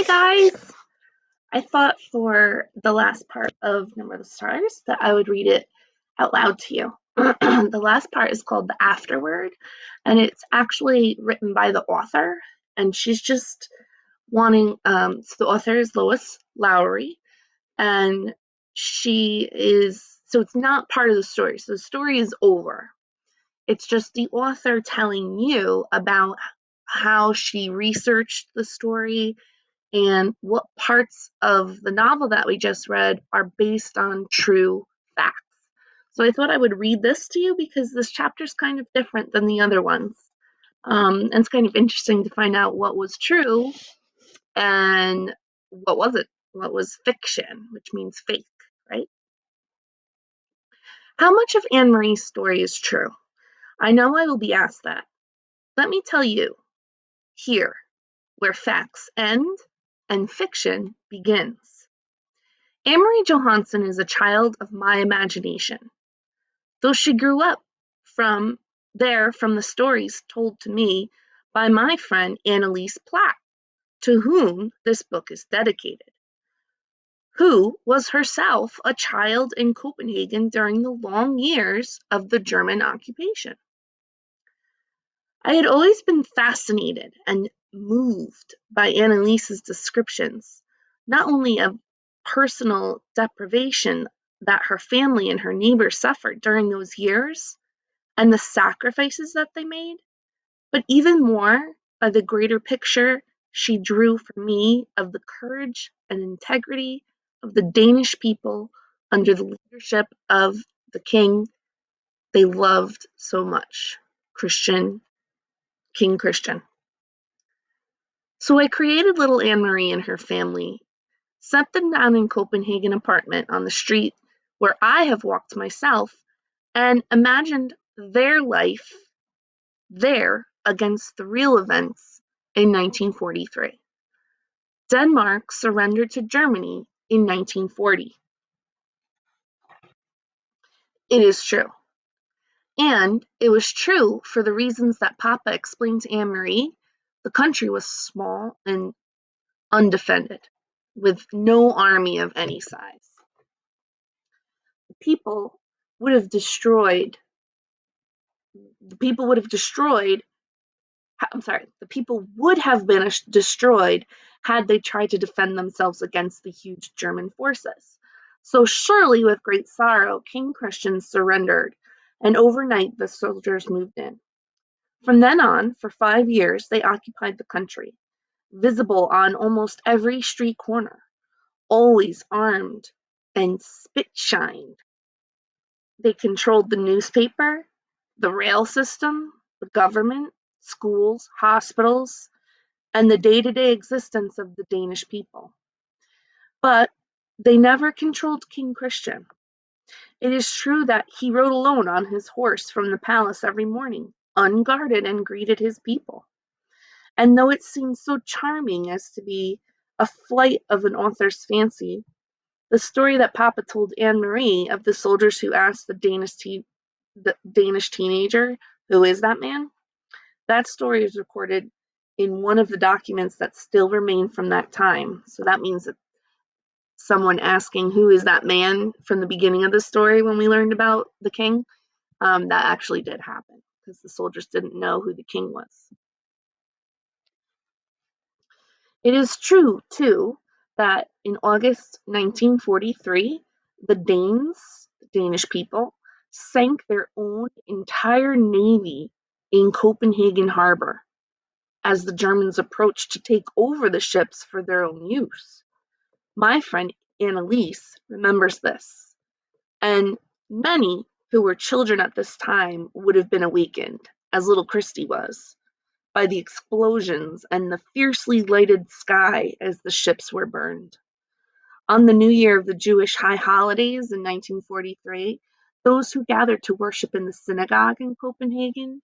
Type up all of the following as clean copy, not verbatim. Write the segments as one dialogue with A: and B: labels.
A: guys. I thought for the last part of Number of the Stars that I would read it out loud to you. The last part is called the Afterword, and it's actually written by the author, and she's just wanting. So the author is Lois Lowry, and she is. So it's not part of the story. So the story is over. It's just the author telling you about how she researched the story and what parts of the novel that we just read are based on true facts. So I thought I would read this to you because this chapter is kind of different than the other ones. And it's kind of interesting to find out what was true and what wasn't, what was fiction, which means fake, right? How much of Anne Marie's story is true? I know I will be asked that. Let me tell you here where facts end and fiction begins. Amory Johansen is a child of my imagination, though she grew up from the stories told to me by my friend Annalise Platt, to whom this book is dedicated, who was herself a child in Copenhagen during the long years of the German occupation. I had always been fascinated and moved by Annalise's descriptions, not only of personal deprivation that her family and her neighbors suffered during those years and the sacrifices that they made, but even more by the greater picture she drew for me of the courage and integrity of the Danish people under the leadership of the king they loved so much, King Christian. So I created little Anne Marie and her family, set them down in Copenhagen apartment on the street where I have walked myself, and imagined their life there against the real events in 1943. Denmark surrendered to Germany in 1940. It is true. And it was true for the reasons that Papa explained to Anne Marie. The country was small and undefended, with no army of any size. The people would have destroyed, the people would have destroyed, I'm sorry, the people would have been destroyed had they tried to defend themselves against the huge German forces. So surely, with great sorrow, King Christian surrendered, and overnight the soldiers moved in. From then on, for 5 years, they occupied the country, visible on almost every street corner, always armed and spit-shined. They controlled the newspaper, the rail system, the government, schools, hospitals, and the day-to-day existence of the Danish people. But they never controlled King Christian. It is true that he rode alone on his horse from the palace every morning, unguarded, and greeted his people. And though it seems so charming as to be a flight of an author's fancy, the story that Papa told Anne Marie of the soldiers who asked the Danish teenager, "Who is that man?" That story is recorded in one of the documents that still remain from that time. So that means that someone asking, "Who is that man?" from the beginning of the story when we learned about the king, that actually did happen because the soldiers didn't know who the king was. It is true, too, that in August 1943, the Danish people, sank their own entire navy in Copenhagen harbor as the Germans approached to take over the ships for their own use. My friend Annalise remembers this, and many who were children at this time would have been awakened, as little Christy was, by the explosions and the fiercely lighted sky as the ships were burned. On the new year of the Jewish high holidays in 1943, those who gathered to worship in the synagogue in Copenhagen,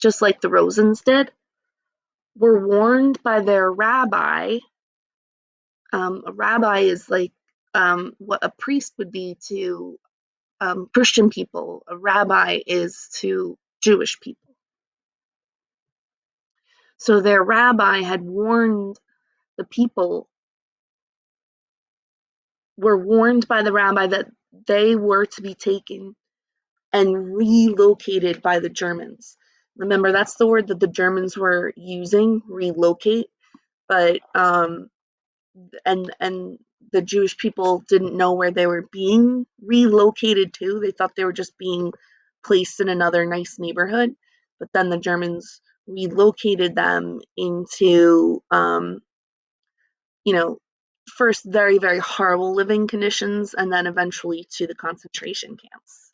A: just like the Rosens did, were warned by their rabbi. A rabbi is like what a priest would be to Christian people. A rabbi is to Jewish people. So their rabbi had warned the people were warned by the rabbi that they were to be taken and relocated by the Germans. Remember, that's the word that the Germans were using, relocate. But and the Jewish people didn't know where they were being relocated to. They thought they were just being placed in another nice neighborhood. But then the Germans relocated them into, you know, first very, very horrible living conditions, and then eventually to the concentration camps.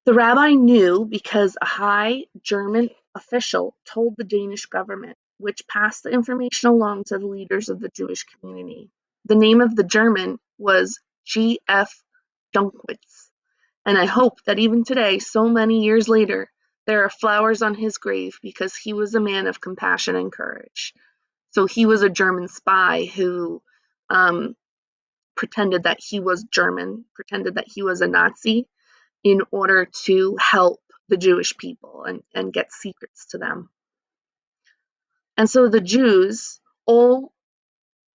A: The rabbi knew because a high German official told the Danish government, which passed the information along to the leaders of the Jewish community. The name of the German was G.F. Dunkwitz, and I hope that even today, so many years later, there are flowers on his grave because he was a man of compassion and courage. So he was a German spy who um, pretended that he was German, pretended that he was a Nazi, in order to help the Jewish people and get secrets to them. And so the Jews, all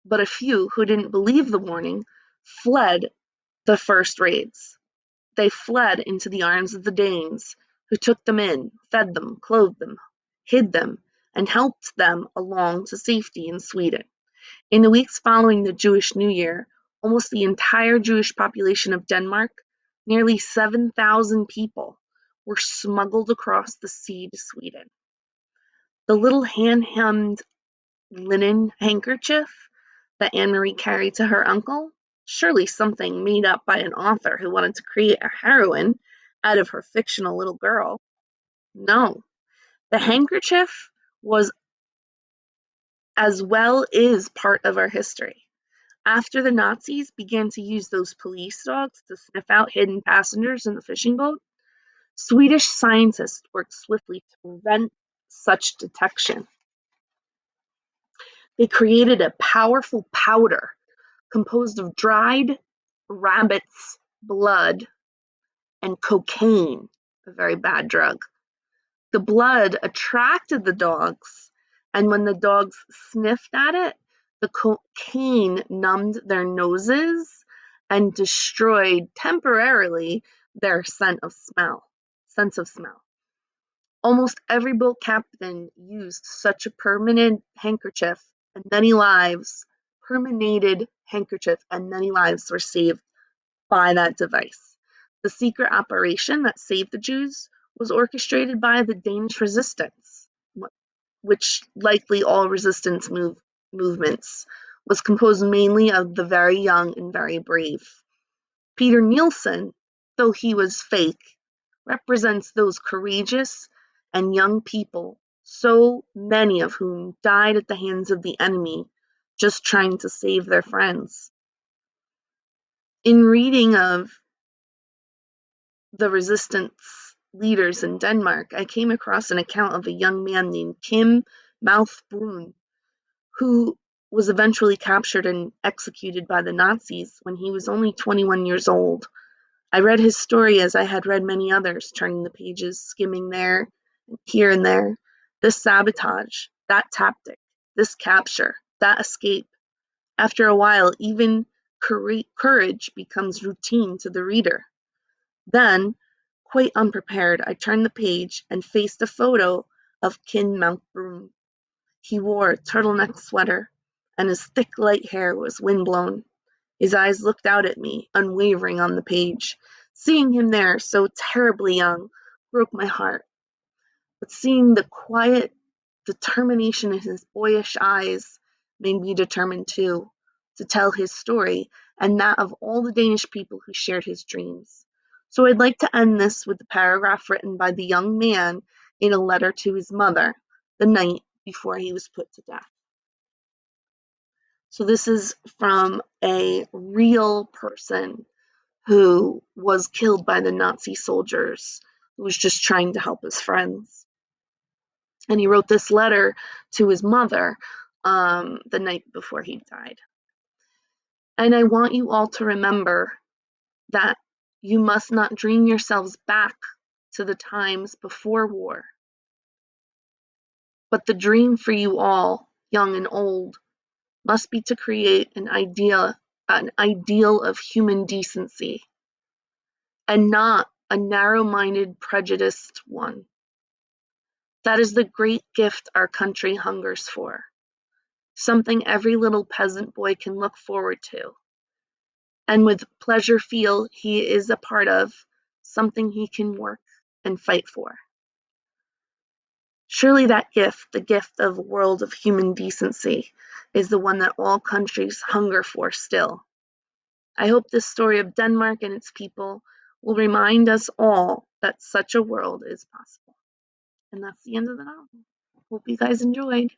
A: but a few who didn't believe the warning, fled the first raids. They fled into the arms of the Danes, who took them in, fed them, clothed them, hid them, and helped them along to safety in Sweden. In the weeks following the Jewish New Year, almost the entire Jewish population of Denmark, nearly 7,000 people, were smuggled across the sea to Sweden. The little hand-hemmed linen handkerchief that Anne-Marie carried to her uncle, surely something made up by an author who wanted to create a heroine out of her fictional little girl. No, the handkerchief was as well is part of our history. After the Nazis began to use those police dogs to sniff out hidden passengers in the fishing boat, Swedish scientists worked swiftly to prevent such detection. They created a powerful powder composed of dried rabbit's blood and cocaine, a very bad drug. The blood attracted the dogs, and when the dogs sniffed at it, the cocaine numbed their noses and destroyed temporarily their sense of smell. Almost every boat captain used such a permeated handkerchief, and many lives were saved by that device. The secret operation that saved the Jews was orchestrated by the Danish resistance, which, likely all resistance movements, was composed mainly of the very young and very brave. Peter Nielsen, though he was fake, represents those courageous and young people, so many of whom died at the hands of the enemy just trying to save their friends. In reading of the resistance leaders in Denmark, I came across an account of a young man named Kim Malmsbrun, who was eventually captured and executed by the Nazis when he was only 21 years old. I read his story as I had read many others, turning the pages, skimming there, here and there. This sabotage, that tactic, this capture, that escape. After a while, even courage becomes routine to the reader. Then, quite unprepared, I turned the page and faced a photo of Kim Malmsbrun. He wore a turtleneck sweater, and his thick light hair was windblown. His eyes looked out at me, unwavering on the page. Seeing him there, so terribly young, broke my heart. But seeing the quiet determination in his boyish eyes made me determined too, to tell his story and that of all the Danish people who shared his dreams. So I'd like to end this with the paragraph written by the young man in a letter to his mother the night before he was put to death. So this is from a real person who was killed by the Nazi soldiers, who was just trying to help his friends. And he wrote this letter to his mother the night before he died. And I want you all to remember that you must not dream yourselves back to the times before war, But the dream for you all, young and old, must be to create an ideal of human decency, and not a narrow-minded, prejudiced one. That is the great gift our country hungers for, something every little peasant boy can look forward to, and with pleasure feel he is a part of, something he can work and fight for. Surely that gift, the gift of a world of human decency, is the one that all countries hunger for still. I hope this story of Denmark and its people will remind us all that such a world is possible. And that's the end of the novel. Hope you guys enjoyed.